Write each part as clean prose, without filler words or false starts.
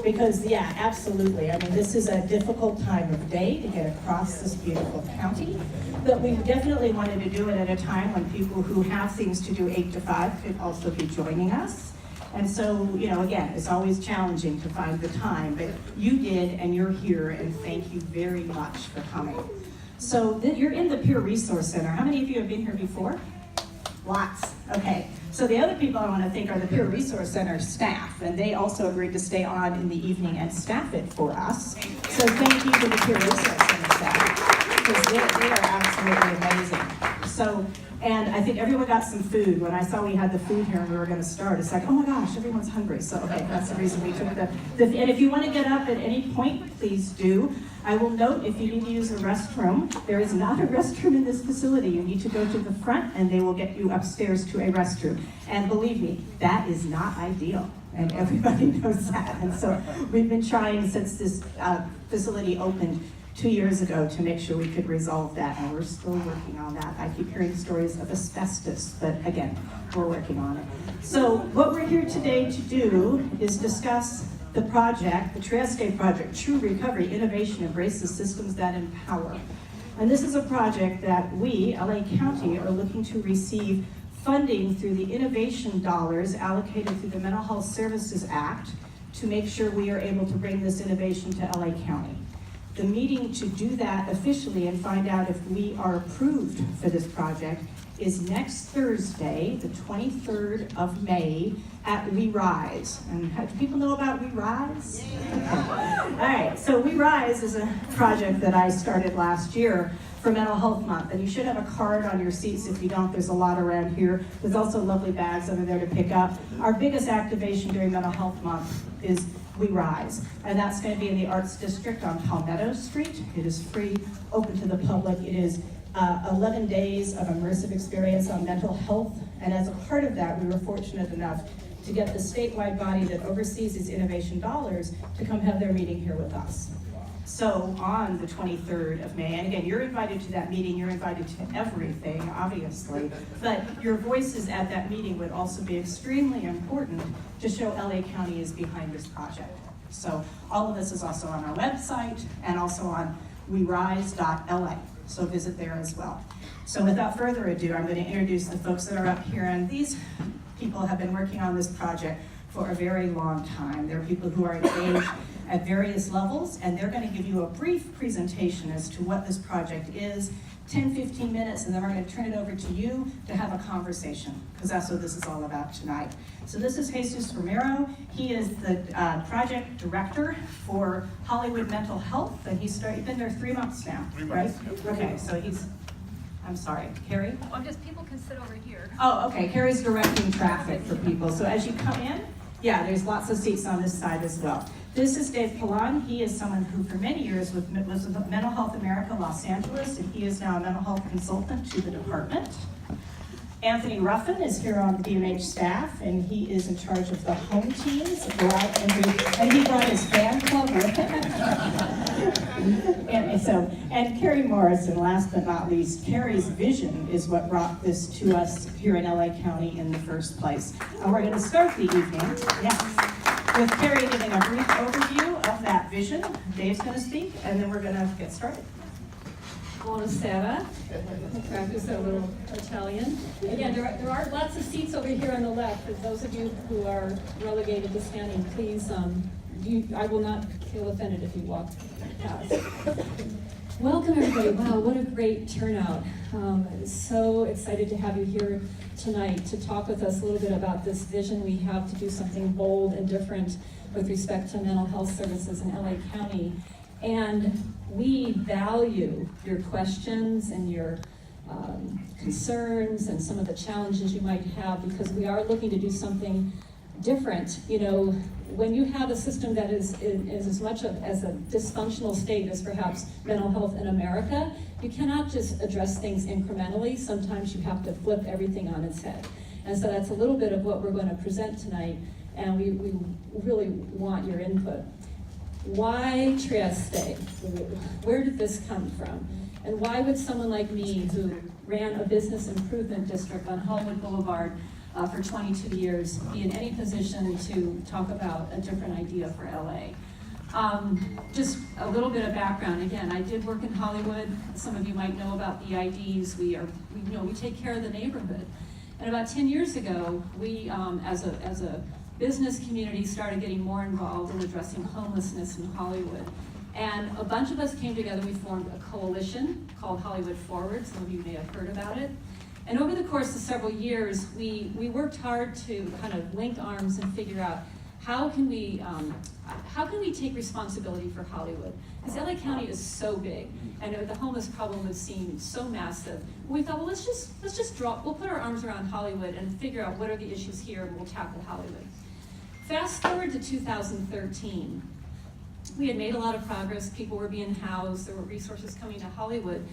Because, yeah, absolutely. I mean, this is a difficult time of day to get across this beautiful county, but we definitely wanted to do it at a time when people who have things to do 8 to 5 could also be joining us. And so, again, it's always challenging to find the time, but you did, and you're here, and thank you very much for coming. So you're in the Peer Resource Center. How many of you have been here before? Lots. Okay. So the other people I want to thank are the Peer Resource Center staff, and they also agreed to stay on in the evening and staff it for us. So thank you to the Peer Resource Center staff, because they are absolutely amazing. So, and I think everyone got some food. When I saw we had the food here and we were going to start, it's like, oh my gosh, everyone's hungry. So, okay, that's the reason we took the and if you want to get up at any point, please do. I will note, if you need to use a restroom, there is not a restroom in this facility. You need to go to the front and they will get you upstairs to a restroom. And believe me, that is not ideal. And everybody knows that. And so we've been trying since this facility opened 2 years ago to make sure we could resolve that, and we're still working on that. I keep hearing stories of asbestos, but again, we're working on it. So what we're here today to do is discuss the project, the Trieste project, True Recovery, Innovation Embraces Systems That Empower. And this is a project that we, LA County, are looking to receive funding through the innovation dollars allocated through the Mental Health Services Act to make sure we are able to bring this innovation to LA County. The meeting to do that officially and find out if we are approved for this project is next Thursday, the 23rd of May at We Rise. And do people know about We Rise? Okay. All right, so We Rise is a project that I started last year for Mental Health Month, and you should have a card on your seats. If you don't, there's a lot around here. There's also lovely bags over there to pick up. Our biggest activation during Mental Health Month is We Rise, and that's going to be in the Arts District on Palmetto Street. It is free, open to the public. It is 11 days of immersive experience on mental health, and as a part of that, we were fortunate enough to get the statewide body that oversees these innovation dollars to come have their meeting here with us. So on the 23rd of May, and again, you're invited to that meeting, you're invited to everything, obviously, but your voices at that meeting would also be extremely important to show LA County is behind this project. So all of this is also on our website and also on werise.la, so visit there as well. So without further ado, I'm going to introduce the folks that are up here, and these people have been working on this project for a very long time. They're people who are engaged at various levels, and they're going to give you a brief presentation as to what this project is, 10-15 minutes, and then we're going to turn it over to you to have a conversation, because that's what this is all about tonight. So this is Jesus Romero. He is the project director for Hollywood Mental Health, and he's been there 3 months now, right? Okay, so I'm sorry, Carrie? Well, just people can sit over here. Oh, okay, Carrie's directing traffic for people. So as you come in, yeah, there's lots of seats on this side as well. This is Dave Pilon. He is someone who for many years was with Mental Health America Los Angeles, and he is now a mental health consultant to the department. Anthony Ruffin is here on the DMH staff, and he is in charge of the home teams. And he brought his fan club with him. and Carrie Morrison, last but not least, Carrie's vision is what brought this to us here in LA County in the first place. And we're going to start the evening, with Carrie giving a brief overview of that vision. Dave's going to speak, and then we're going to get started. Buonasera. I practice a little Italian. Again, there are lots of seats over here on the left. For those of you who are relegated to standing, please, I will not feel offended if you walk past. Welcome, everybody. Wow, what a great turnout. So excited to have you here tonight to talk with us a little bit about this vision we have to do something bold and different with respect to mental health services in LA County. And we value your questions and your concerns and some of the challenges you might have, because we are looking to do something different. You know, when you have a system that is as much as a dysfunctional state as perhaps mental health in America, you cannot just address things incrementally. Sometimes you have to flip everything on its head. And so that's a little bit of what we're going to present tonight, and we really want your input. Why Trieste? Where did this come from? And why would someone like me, who ran a business improvement district on Hollywood Boulevard for 22 years, be in any position to talk about a different idea for LA. Just a little bit of background. Again, I did work in Hollywood. Some of you might know about the IDs. We take care of the neighborhood. And about 10 years ago, we, as a business community, started getting more involved in addressing homelessness in Hollywood. And a bunch of us came together. We formed a coalition called Hollywood Forward. Some of you may have heard about it. And over the course of several years, we worked hard to kind of link arms and figure out how can we take responsibility for Hollywood? Because LA County is so big, and the homeless problem was seen so massive. We thought, well, let's just we'll put our arms around Hollywood and figure out what are the issues here, and we'll tackle Hollywood. Fast forward to 2013. We had made a lot of progress. People were being housed. There were resources coming to Hollywood.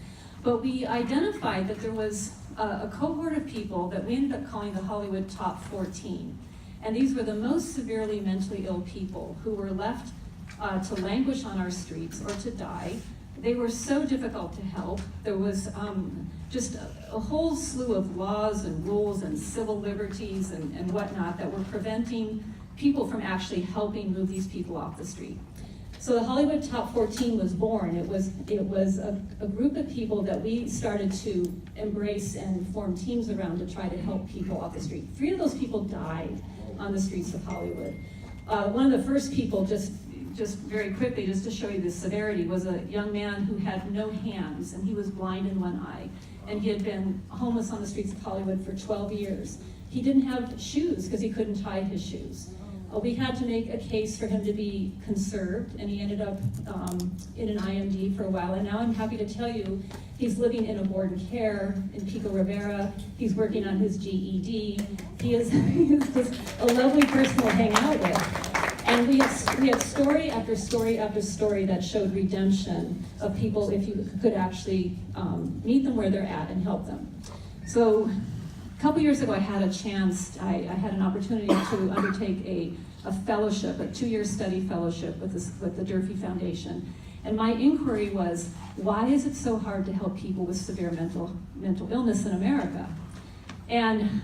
But we identified that there was a cohort of people that we ended up calling the Hollywood Top 14. And these were the most severely mentally ill people who were left to languish on our streets or to die. They were so difficult to help. There was just a whole slew of laws and rules and civil liberties and whatnot that were preventing people from actually helping move these people off the street. So the Hollywood Top 14 was born. It was a group of people that we started to embrace and form teams around to try to help people off the street. 3 of those people died on the streets of Hollywood. One of the first people, just very quickly, just to show you the severity, was a young man who had no hands, and he was blind in one eye. And he had been homeless on the streets of Hollywood for 12 years. He didn't have shoes because he couldn't tie his shoes. We had to make a case for him to be conserved, and he ended up in an IMD for a while. And now I'm happy to tell you he's living in a board and care in Pico Rivera. He's working on his GED. He's just a lovely person to hang out with. And we had story after story after story that showed redemption of people if you could actually meet them where they're at and help them. So a couple years ago, I had an opportunity to undertake a fellowship, a 2-year study fellowship with the Durfee Foundation. And my inquiry was, why is it so hard to help people with severe mental illness in America? And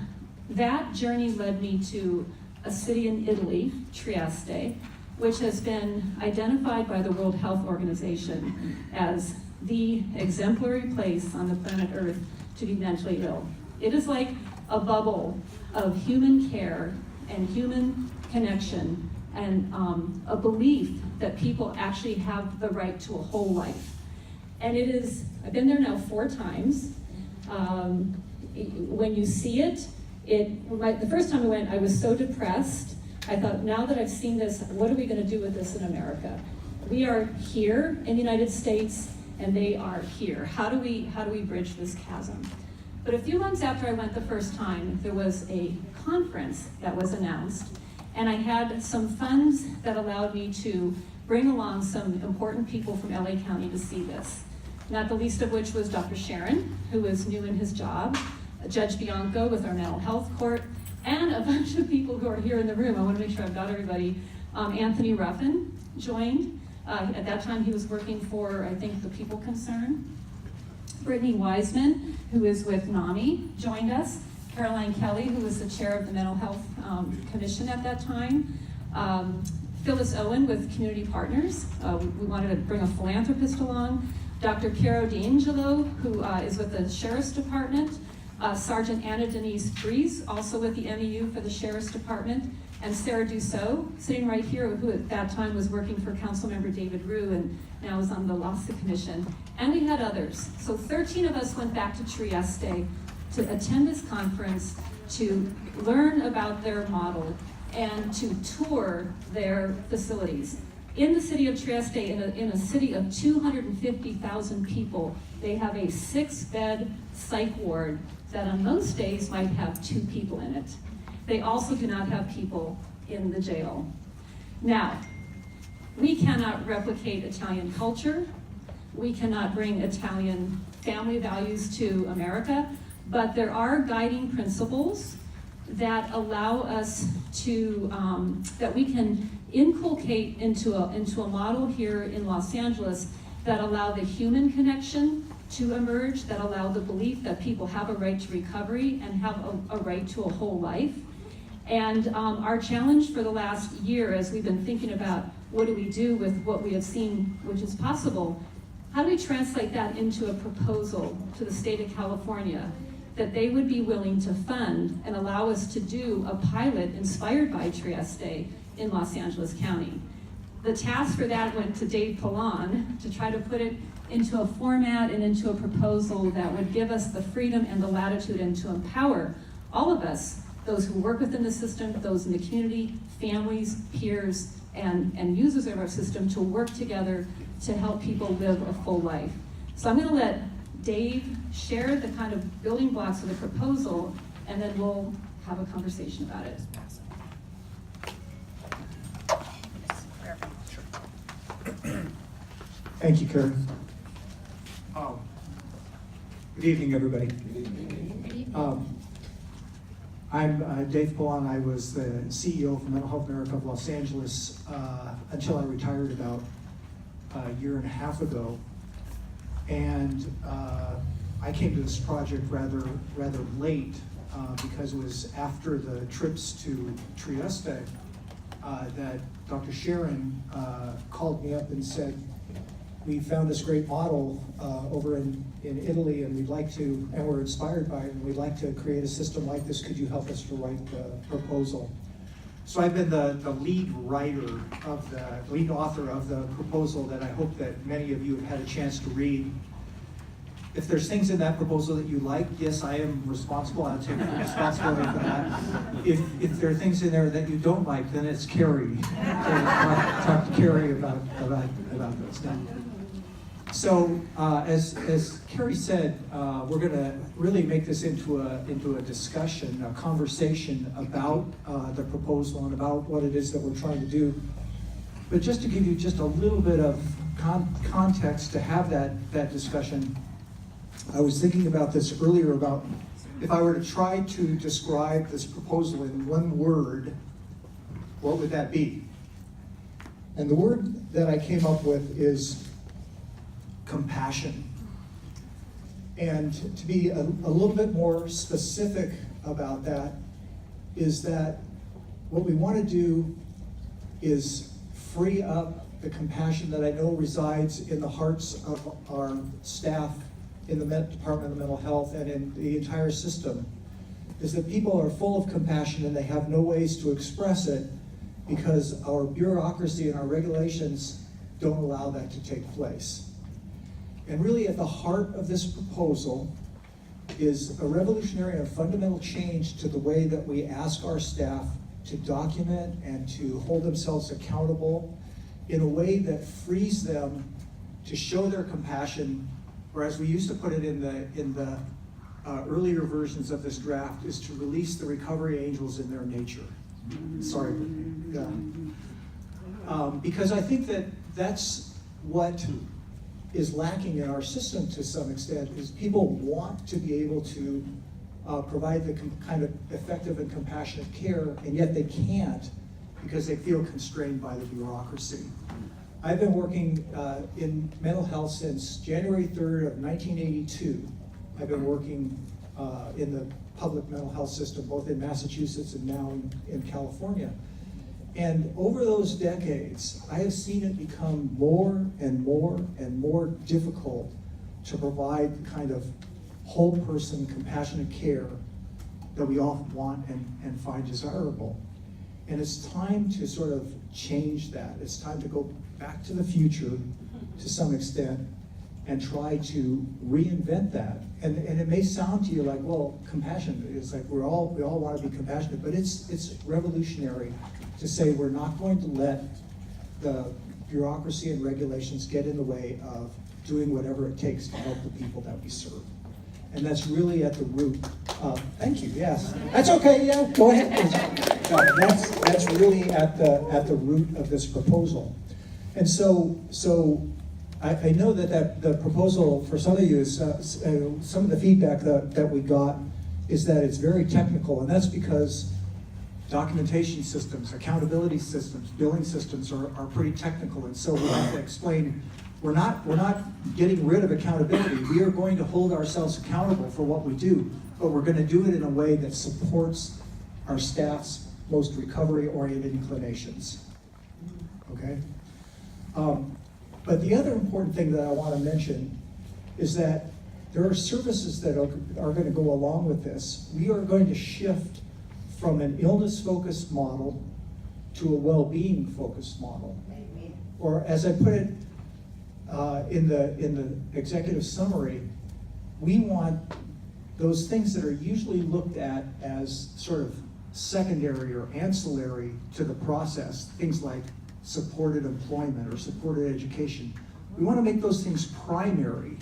that journey led me to a city in Italy, Trieste, which has been identified by the World Health Organization as the exemplary place on the planet Earth to be mentally ill. It is like a bubble of human care and human connection and a belief that people actually have the right to a whole life. And I've been there now 4 times. When you see it, the first time I went, I was so depressed. I thought, now that I've seen this, what are we gonna do with this in America? We are here in the United States, and they are here. How do we bridge this chasm? But a few months after I went the first time, there was a conference that was announced, and I had some funds that allowed me to bring along some important people from LA County to see this. Not the least of which was Dr. Sharon, who was new in his job, Judge Bianco with our mental health court, and a bunch of people who are here in the room. I want to make sure I've got everybody. Anthony Ruffin joined. At that time, he was working for, I think, the People Concern. Brittany Wiseman, who is with NAMI, joined us. Caroline Kelly, who was the chair of the Mental Health Commission at that time. Phyllis Owen with Community Partners. We wanted to bring a philanthropist along. Dr. Piero D'Angelo, who is with the Sheriff's Department. Sergeant Anna Denise Breeze, also with the MEU for the Sheriff's Department. And Sarah Dussault, sitting right here, who at that time was working for Councilmember David Rue and now is on the LAHSA Commission. And we had others. So 13 of us went back to Trieste to attend this conference, to learn about their model, and to tour their facilities. In the city of Trieste, in a city of 250,000 people, they have a 6-bed psych ward that on most days might have 2 people in it. They also do not have people in the jail. Now, we cannot replicate Italian culture. We cannot bring Italian family values to America, but there are guiding principles that allow us to, that we can inculcate into a model here in Los Angeles that allow the human connection to emerge that allow the belief that people have a right to recovery and have a right to a whole life. And our challenge for the last year, as we've been thinking about what do we do with what we have seen, which is possible, how do we translate that into a proposal to the state of California that they would be willing to fund and allow us to do a pilot inspired by Trieste in Los Angeles County. The task for that went to Dave Pallon to try to put it into a format and into a proposal that would give us the freedom and the latitude and to empower all of us, those who work within the system, those in the community, families, peers, and users of our system to work together to help people live a full life. So I'm gonna let Dave share the kind of building blocks of the proposal, and then we'll have a conversation about it. Thank you, Karen. Good evening, everybody. I'm Dave Pallon. I was the CEO for Mental Health America of Los Angeles until I retired about a year and a half ago. And I came to this project rather late because it was after the trips to Trieste that Dr. Sharon called me up and said, we found this great model over in Italy, and we'd like to, and we're inspired by it, and we'd like to create a system like this. Could you help us to write the proposal? So I've been the lead author of the proposal that I hope that many of you have had a chance to read. If there's things in that proposal that you like, yes, I am responsible. I'll take responsibility for that. If there are things in there that you don't like, then it's Carrie. Talk to Carrie about those. Now, so as Carrie said, we're going to really make this into a discussion, a conversation about the proposal and about what it is that we're trying to do. But just to give you just a little bit of context to have that discussion, I was thinking about this earlier about if I were to try to describe this proposal in one word, what would that be? And the word that I came up with is compassion. And to be a little bit more specific about that is that what we want to do is free up the compassion that I know resides in the hearts of our staff in the Department of Mental Health and in the entire system, is that people are full of compassion and they have no ways to express it because our bureaucracy and our regulations don't allow that to take place. And really at the heart of this proposal is a revolutionary and fundamental change to the way that we ask our staff to document and to hold themselves accountable in a way that frees them to show their compassion, or as we used to put it in the earlier versions of this draft, is to release the recovery angels in their nature. Sorry. Yeah. Because I think that that's what is lacking in our system to some extent, is people want to be able to provide the kind of effective and compassionate care, and yet they can't because they feel constrained by the bureaucracy. I've been working in mental health since January 3rd of 1982. I've been working in the public mental health system, both in Massachusetts and now in California. And over those decades, I have seen it become more and more and more difficult to provide the kind of whole person, compassionate care that we all want and find desirable. And it's time to sort of change that. It's time to go back to the future to some extent and try to reinvent that. And it may sound to you like, well, compassion is like we all want to be compassionate, but it's revolutionary to say we're not going to let the bureaucracy and regulations get in the way of doing whatever it takes to help the people that we serve. And that's really at the root of, thank you, yes. That's okay, yeah, go ahead. That's really at the root of this proposal. And so I know that the proposal for some of you is, some of the feedback that we got is that it's very technical, and that's because documentation systems, accountability systems, billing systems are pretty technical, and so we have to explain, we're not getting rid of accountability. We are going to hold ourselves accountable for what we do, but we're going to do it in a way that supports our staff's most recovery-oriented inclinations. Okay? But the other important thing that I want to mention is that there are services that are going to go along with this. We are going to shift from an illness-focused model to a well-being focused model. Or as I put it in the executive summary, we want those things that are usually looked at as sort of secondary or ancillary to the process, things like supported employment or supported education. We want to make those things primary,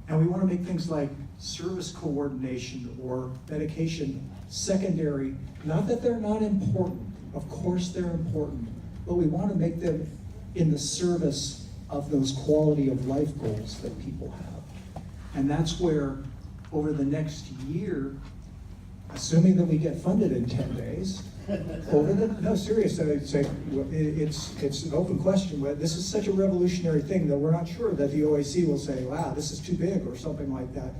and we want to make things like service coordination or medication secondary. Not that they're not important, of course they're important, but we want to make them in the service of those quality of life goals that people have. And that's where, over the next year, assuming that we get funded in 10 days, no, seriously, I'd say it's an open question. This is such a revolutionary thing that we're not sure that the OAC will say, wow, this is too big or something like that.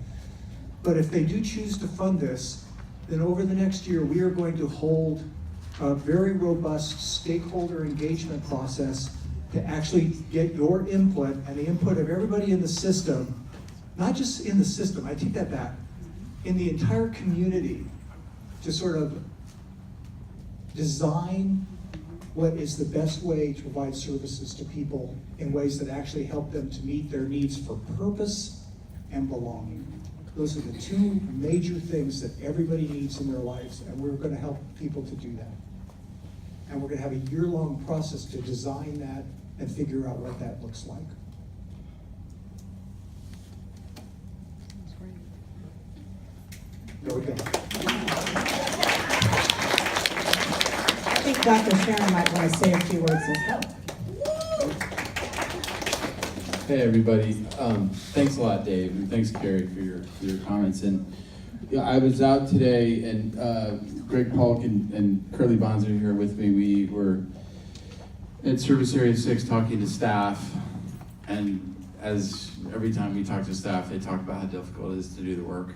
But if they do choose to fund this, then over the next year, we are going to hold a very robust stakeholder engagement process to actually get your input and the input of everybody in the system, not just in the system, I take that back, in the entire community, to sort of design what is the best way to provide services to people in ways that actually help them to meet their needs for purpose and belonging. Those are the two major things that everybody needs in their lives, and we're going to help people to do that. And we're going to have a year-long process to design that and figure out what that looks like. There we go. I think Dr. Sharon might want to say a few words as well. Hey everybody, thanks a lot, Dave, and thanks Carrie for your comments. And yeah, I was out today, and Greg Polk and Curly Bonds are here with me. We were at Service Area 6 talking to staff, and as every time we talk to staff, they talk about how difficult it is to do the work.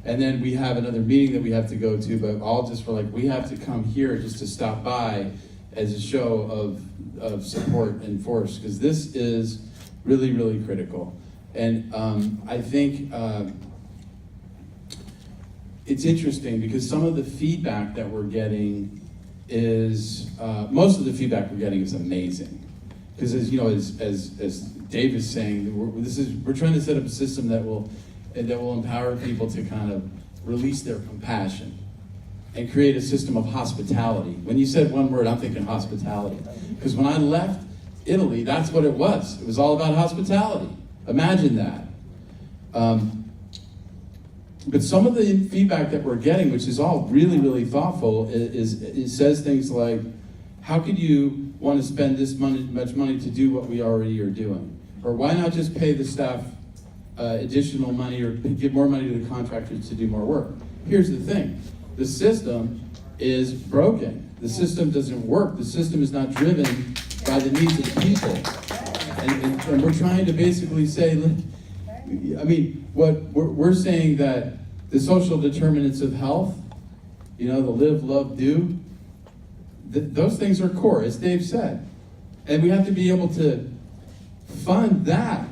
And then we have another meeting that we have to go to, but all just for like, we have to come here just to stop by as a show of support and force, because this is really, really critical. And I think it's interesting because some of the feedback that we're getting is, most of the feedback we're getting is amazing. Because as you know, as Dave is saying, we're trying to set up a system that will empower people to kind of release their compassion and create a system of hospitality. When you said one word, I'm thinking hospitality. Because when I left Italy, that's what it was. It was all about hospitality. Imagine that. But some of the feedback that we're getting, which is all really, really thoughtful, it says things like, how could you want to spend this much money to do what we already are doing? Or why not just pay the staff additional money or give more money to the contractors to do more work? Here's the thing. The system is broken. The system doesn't work. The system is not driven by the needs of the people. And we're trying to basically say, I mean, what we're saying that the social determinants of health, the live, love, do, those things are core, as Dave said. And we have to be able to fund that.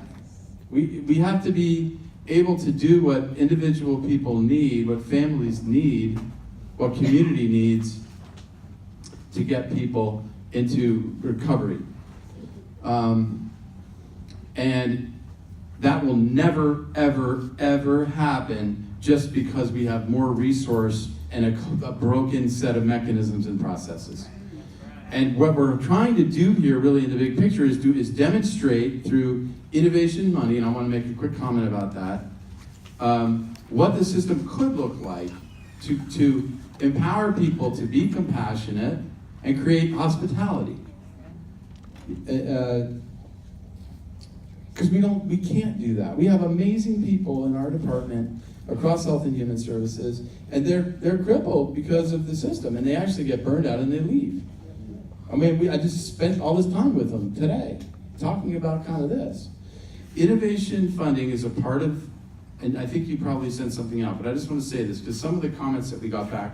We have to be able to do what individual people need, what families need, what community needs to get people into recovery. And that will never, ever, ever happen just because we have more resource and a broken set of mechanisms and processes. And what we're trying to do here really in the big picture is demonstrate through innovation money, and I want to make a quick comment about that, what the system could look like to empower people to be compassionate and create hospitality. Because we can't do that. We have amazing people in our department across Health and Human Services, and they're crippled because of the system, and they actually get burned out and they leave. I mean, I just spent all this time with them today, talking about kind of this. Innovation funding is a part of, and I think you probably sent something out, but I just want to say this, because some of the comments that we got back,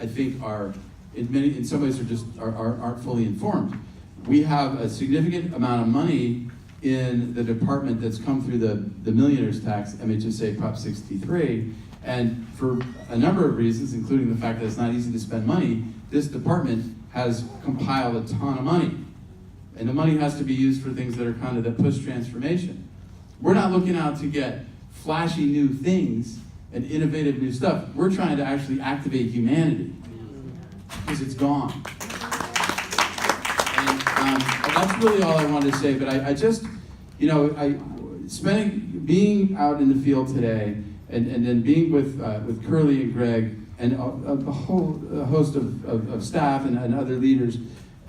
I think are, in some ways aren't fully informed. We have a significant amount of money in the department that's come through the millionaire's tax, MHSA Prop 63, and for a number of reasons, including the fact that it's not easy to spend money, this department has compiled a ton of money. And the money has to be used for things that are kind of that push transformation. We're not looking out to get flashy new things and innovative new stuff. We're trying to actually activate humanity because it's gone. And that's really all I wanted to say. But I just, being out in the field today, and then being with Curly and Greg and a whole host of staff and other leaders,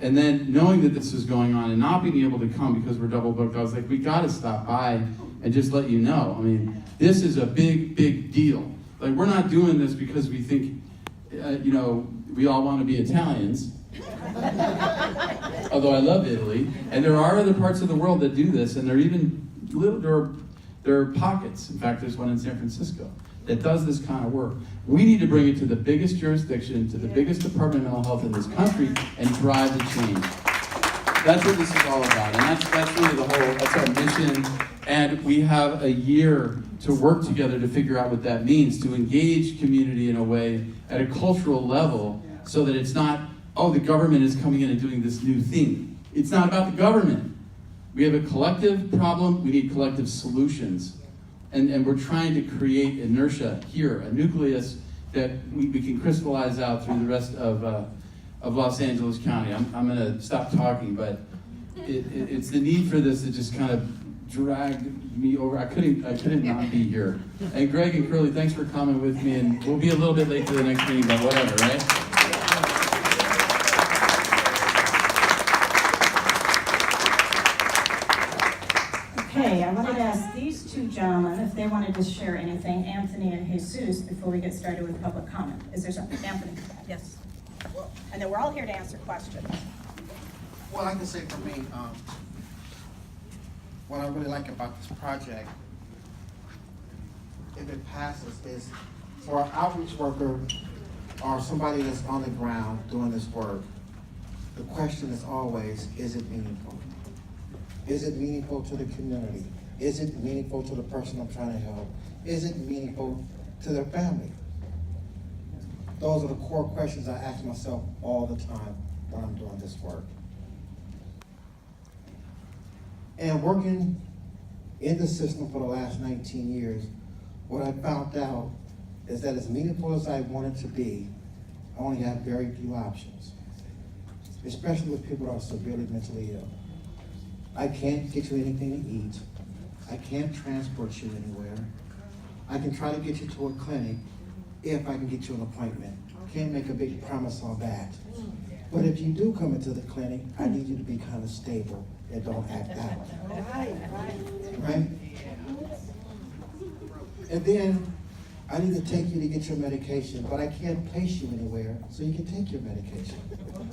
and then knowing that this is going on and not being able to come because we're double booked, I was like, we got to stop by and just let you know. I mean, this is a big, big deal. Like, we're not doing this because we think, we all want to be Italians. Although I love Italy, and there are other parts of the world that do this, and there are pockets. In fact, there's one in San Francisco that does this kind of work. We need to bring it to the biggest jurisdiction, to the biggest department of mental health in this country, and drive the change. That's what this is all about, and that's really that's our mission. And we have a year to work together to figure out what that means, to engage community in a way at a cultural level, so that it's not, oh, the government is coming in and doing this new thing. It's not about the government. We have a collective problem, we need collective solutions. And we're trying to create inertia here, a nucleus that we can crystallize out through the rest of Los Angeles County. I'm gonna stop talking, but it's the need for this that just kind of dragged me over. I couldn't not be here. And Greg and Curly, thanks for coming with me, and we'll be a little bit late to the next meeting, but whatever, right? Okay, I wanted to ask these two gentlemen if they wanted to share anything, Anthony and Jesus, before we get started with public comment. Is there something, Anthony? Yes. And then we're all here to answer questions. Well, I can say for me, what I really like about this project, if it passes, is for an outreach worker or somebody that's on the ground doing this work, the question is always, is it meaningful? Is it meaningful to the community? Is it meaningful to the person I'm trying to help? Is it meaningful to their family? Those are the core questions I ask myself all the time when I'm doing this work. And working in the system for the last 19 years, what I found out is that as meaningful as I want it to be, I only have very few options, especially with people that are severely mentally ill. I can't get you anything to eat. I can't transport you anywhere. I can try to get you to a clinic if I can get you an appointment. Can't make a big promise on that. But if you do come into the clinic, I need you to be kind of stable and don't act out. Right? And then I need to take you to get your medication, but I can't place you anywhere so you can take your medication.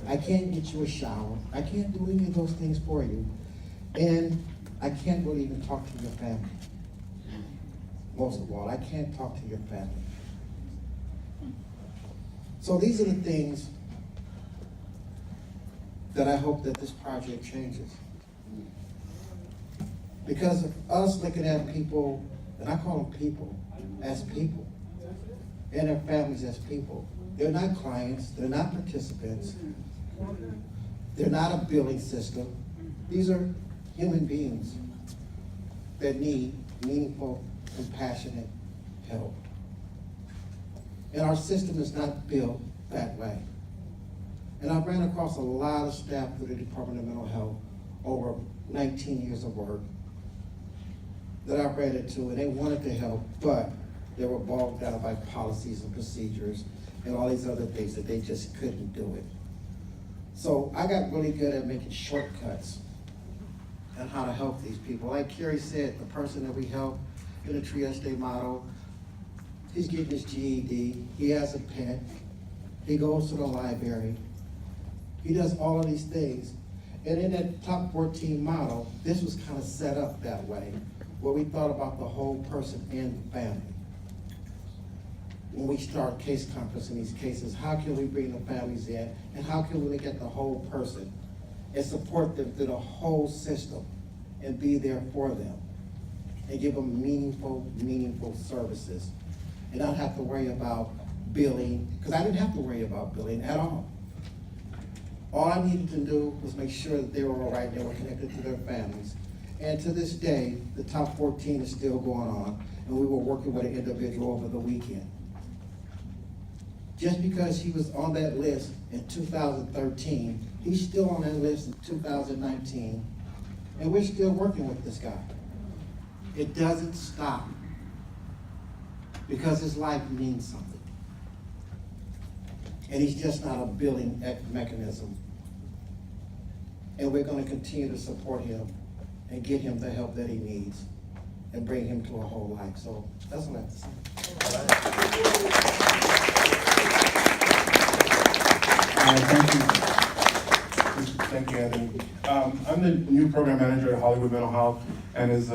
I can't get you a shower. I can't do any of those things for you. And I can't really even talk to your family. Most of all, I can't talk to your family. So these are the things that I hope that this project changes. Because of us looking at people, and I call them people, as people, and their families as people. They're not clients, they're not participants, they're not a billing system. These are human beings that need meaningful, compassionate help. And our system is not built that way. And I've ran across a lot of staff through the Department of Mental Health over 19 years of work that I've ran into, and they wanted to help, but they were bogged down by policies and procedures and all these other things that they just couldn't do it. So I got really good at making shortcuts and how to help these people. Like Carrie said, the person that we help in the Trieste model, He's getting his GED. He has a pet. He goes to the library. He does all of these things. And in that top 14 model, this was kind of set up that way, where we thought about the whole person and the family. When we start case conference in these cases, how can we bring the families in, and how can we look at the whole person and support them through the whole system and be there for them and give them meaningful services and not have to worry about billing, because I didn't have to worry about billing at all. All I needed to do was make sure that they were all right, they were connected to their families. And to this day, the top 14 is still going on, and we were working with an individual over the weekend. Just because he was on that list in 2013, he's still on that list in 2019, and we're still working with this guy. It doesn't stop, because his life means something. And he's just not a billing mechanism. And we're gonna continue to support him and get him the help that he needs and bring him to a whole life. So that's what I have to say. Thank you, Anthony. I'm the new program manager at Hollywood Mental Health, and as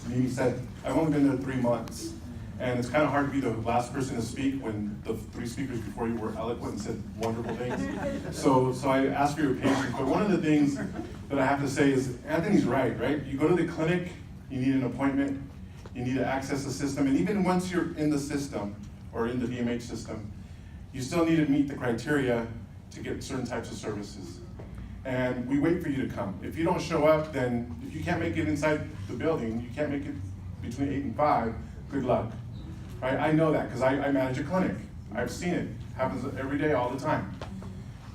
Mimi said, I've only been there 3 months. And it's kind of hard to be the last person to speak when the 3 speakers before you were eloquent and said wonderful things. So I ask for your patience. But one of the things that I have to say is Anthony's right? You go to the clinic, you need an appointment, you need to access the system, and even once you're in the system or in the DMH system, you still need to meet the criteria to get certain types of services. And we wait for you to come. If you don't show up, then if you can't make it inside the building, you can't make it between 8 and 5, good luck. Right? I know that because I manage a clinic. I've seen it. Happens every day, all the time.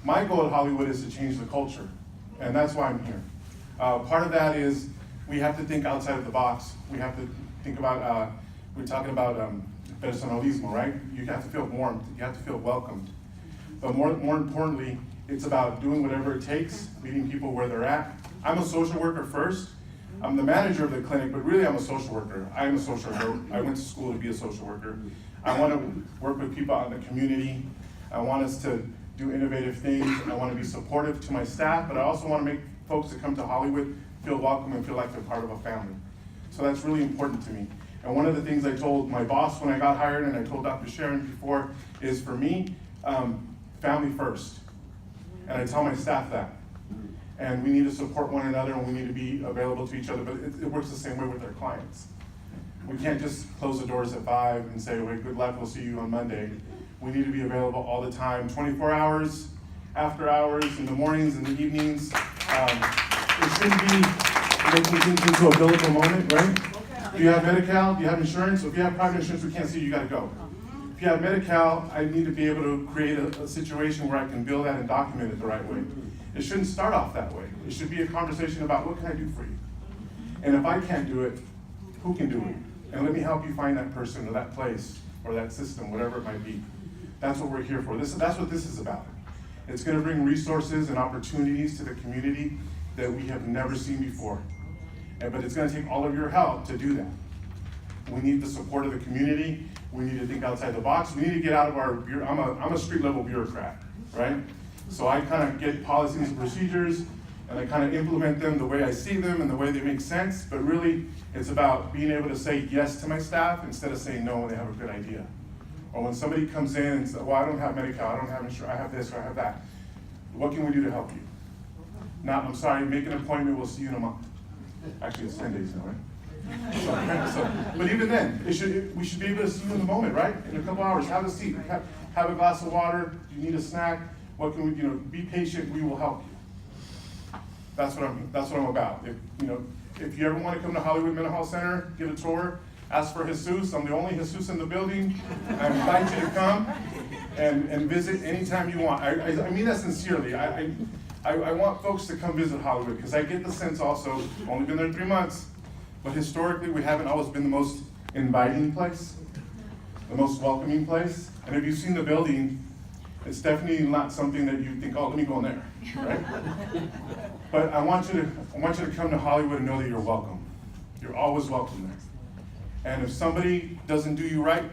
My goal at Hollywood is to change the culture, and that's why I'm here. Part of that is we have to think outside of the box. We have to think about, we're talking about personalismo, right? You have to feel warmed. You have to feel welcomed. But more importantly, it's about doing whatever it takes, meeting people where they're at. I'm a social worker first. I'm the manager of the clinic, but really I'm a social worker. I am a social worker. I went to school to be a social worker. I want to work with people out in the community. I want us to do innovative things. I want to be supportive to my staff, but I also want to make folks that come to Hollywood feel welcome and feel like they're part of a family. So that's really important to me. And one of the things I told my boss when I got hired, and I told Dr. Sharon before, is for me, family first. And I tell my staff that. And we need to support one another, and we need to be available to each other, but it works the same way with our clients. We can't just close the doors at 5 and say, well, good luck, we'll see you on Monday. We need to be available all the time, 24 hours, after hours, in the mornings, in the evenings. It shouldn't be making things into a billable moment, right? Do you have Medi-Cal? Do you have insurance? If you have private insurance, we can't see you, you gotta go. If you have Medi-Cal, I need to be able to create a situation where I can bill that and document it the right way. It shouldn't start off that way. It should be a conversation about what can I do for you? And if I can't do it, who can do it? And let me help you find that person or that place or that system, whatever it might be. That's what we're here for. That's what this is about. It's gonna bring resources and opportunities to the community that we have never seen before. But it's gonna take all of your help to do that. We need the support of the community. We need to think outside the box. We need to get out of our, I'm a street level bureaucrat, right? So I kind of get policies and procedures, and I kind of implement them the way I see them and the way they make sense, but really it's about being able to say yes to my staff instead of saying no when they have a good idea. Or when somebody comes in and says, well, I don't have Medi-Cal, I don't have insurance, I have this or I have that. What can we do to help you? Not, I'm sorry, make an appointment, we'll see you in a month. Actually, it's 10 days now, right? But even then, we should be able to see you in the moment, right? In a couple hours, have a seat, have a glass of water, do you need a snack? What can we, be patient, we will help you. That's what I'm about. If you ever want to come to Hollywood Mental Health Center, get a tour, ask for Jesus. I'm the only Jesus in the building. I invite you to come and visit anytime you want. I mean that sincerely. I want folks to come visit Hollywood because I get the sense also, only been there 3 months, but historically we haven't always been the most inviting place, the most welcoming place. And if you've seen the building, it's definitely not something that you think, oh, let me go in there, right? But I want you to come to Hollywood and know that you're welcome. You're always welcome there. And if somebody doesn't do you right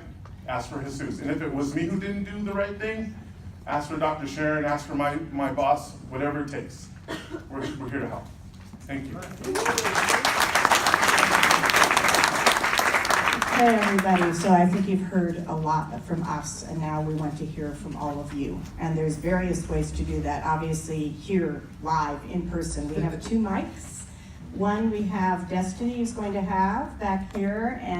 ask for Jesus. And if it was me who didn't do the right thing, ask for Dr. Sharon, ask for my boss, whatever it takes. We're here to help. Thank you. Hey, everybody, so I think you've heard a lot from us, and now we want to hear from all of you. And there's various ways to do that. Obviously, here, live, in person, we have 2 mics. One we have Destiny is going to have back here, and